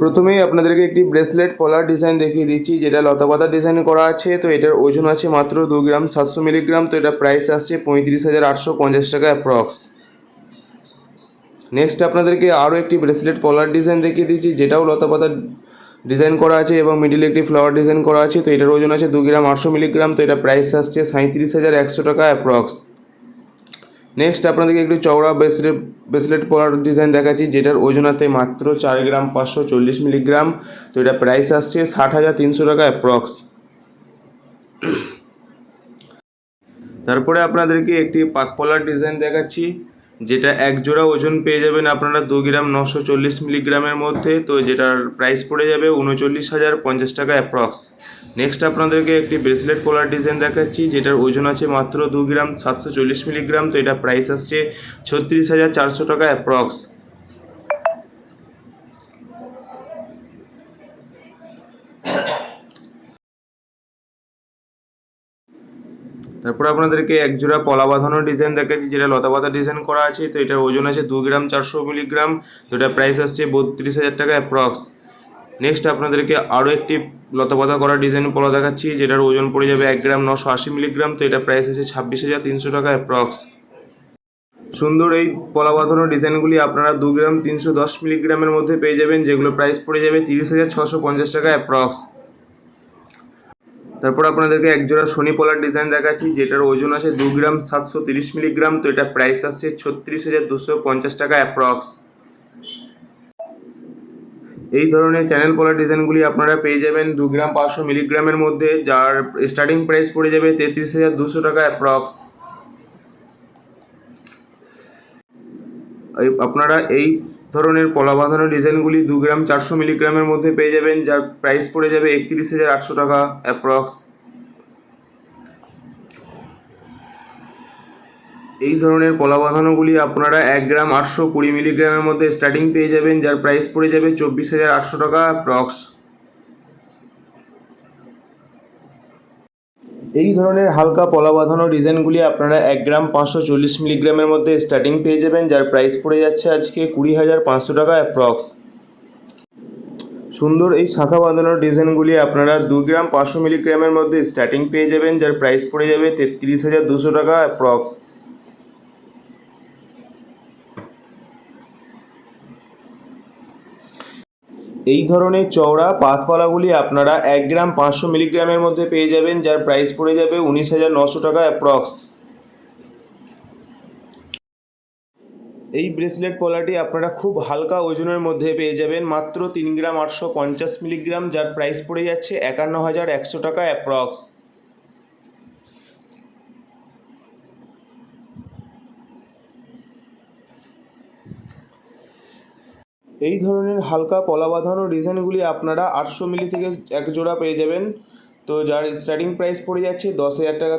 প্রথমেই আপনাদেরকে একটি ব্রেসলেট পলার ডিজাইন দেখিয়ে দিচ্ছি, যেটা লতাপাতা ডিজাইন করা আছে। তো এটার ওজন আছে মাত্র 2 গ্রাম 700 মিলিগ্রাম। তো এটা প্রাইস আসছে 35,850 টাকা অ্যাপ্রক্স। নেক্সট আপনাদেরকে আরও একটি ব্রেসলেট পলার ডিজাইন দেখিয়ে দিচ্ছি, যেটাও লতাপাতা ডিজাইন করা আছে এবং মিডিলে একটি ফ্লাওয়ার ডিজাইন করা আছে। তো এটার ওজন আছে 2 গ্রাম 800 মিলিগ্রাম। তো এটা প্রাইস আসছে 37,100 টাকা অ্যাপ্রক্স। নেক্সট আপনাদেরকে একটু চওড়া ব্রেসলেট পলার ডিজাইন দেখাচ্ছি, যেটার ওজন আছে মাত্র 4 গ্রাম 540 মিলিগ্রাম। তো এটা প্রাইস আসছে 60,300 টাকা অ্যাপ্রক্স। তারপরে আপনাদেরকে একটি পাক পলার ডিজাইন দেখাচ্ছি, যেটা এক জোড়া ওজন পেয়ে যাবেন আপনারা 2 গ্রাম 940 মিলিগ্রামের মধ্যে। তো যেটার প্রাইস পড়ে যাবে 39,050 টাকা অ্যাপ্রক্স। নেক্সট আপনাদেরকে একটি ব্রেসলেট পলার ডিজাইন দেখাচ্ছি, যেটার ওজন আছে মাত্র 2 গ্রাম 740 মিলিগ্রাম। তো এটা প্রাইস আসছে 36,400 টাকা অ্যাপ্রক্স। তারপর আপনাদেরকে এক জোড়া পলা বাঁধানোর ডিজাইন দেখাচ্ছি, যেটা লতাপাতা ডিজাইন করা আছে। তো এটার ওজন আছে 2 গ্রাম 400 মিলিগ্রাম। তো এটা প্রাইস আসছে 32,000 টাকা অ্যাপ্রক্স। নেক্সট আপনাদেরকে আরও একটি লতাপাতা করা ডিজাইন পলা দেখাচ্ছি, যেটার ওজন পড়ে যাবে 1 গ্রাম 980 মিলিগ্রাম। তো এটা প্রাইস আছে 26,300 টাকা অ্যাপ্রক্স। সুন্দর এই পলা বাঁধানোর ডিজাইনগুলি আপনারা 2 গ্রাম 310 মিলিগ্রামের মধ্যে পেয়ে যাবেন, যেগুলো প্রাইস পড়ে যাবে 30,650 টাকা অ্যাপ্রক্স। তারপর আপনাদেরকে একজোড়া শনি পলার ডিজাইন দেখাচ্ছি, যেটার ওজন আছে 2 গ্রাম 730 মিলিগ্রাম। তো এটা প্রাইস আসছে 36,250 টাকা অ্যাপ্রক্স। এই ধরনের চ্যানেল পলার ডিজাইনগুলি আপনারা পেয়ে যাবেন 2 গ্রাম 500 মিলিগ্রামের মধ্যে, যার স্টার্টিং প্রাইস পড়ে যাবে 33,200 টাকা অ্যাপ্রক্স। আপনারা এই ধরনের পলা বাঁধানো ডিজাইনগুলি 2 গ্রাম 400 মিলিগ্রামের মধ্যে পেয়ে যাবেন, যার প্রাইস পড়ে যাবে 31,800 টাকা অ্যাপ্রক্স। এই ধরনের পলা বাঁধানোগুলি আপনারা 1 গ্রাম 820 মিলিগ্রামের মধ্যে স্টার্টিং পেয়ে যাবেন, যার প্রাইস পড়ে যাবে 24,800 টাকা অ্যাপ্রক্স। এই ধরনের হালকা পলা বাঁধানো ডিজাইনগুলি আপনারা 1 গ্রাম 540 মিলিগ্রামের মধ্যে স্টার্টিং পেয়ে যাবেন, যার প্রাইস পড়ে যাচ্ছে আজকে 20,500 টাকা অ্যাপ্রক্স। সুন্দর এই শাখা বাঁধানোর ডিজাইনগুলি আপনারা 2 গ্রাম 500 মিলিগ্রামের মধ্যে স্টার্টিং পেয়ে যাবেন, যার প্রাইস পড়ে যাবে 33,200 টাকা অ্যাপ্রক্স। এই ধরনের চওড়া পাতপালাগুলি আপনারা 1 গ্রাম 500 মিলিগ্রামের মধ্যে পেয়ে যাবেন, যার প্রাইস পড়ে যাবে 19,900 টাকা অ্যাপ্রক্স। এই ব্রেসলেট পলাটি আপনারা খুব হালকা ওজনের মধ্যে পেয়ে যাবেন, মাত্র 3 গ্রাম 850 মিলিগ্রাম, যার প্রাইস পড়ে যাচ্ছে 51,100 টাকা অ্যাপ্রক্স। এই ধরনের হালকা পলা বাঁধানো ডিজাইনগুলি আপনারা 800 মিলি থেকে এক জোড়া পেয়ে যাবেন। তো যার স্টার্টিং প্রাইস পড়ে যাচ্ছে 10,000 টাকা।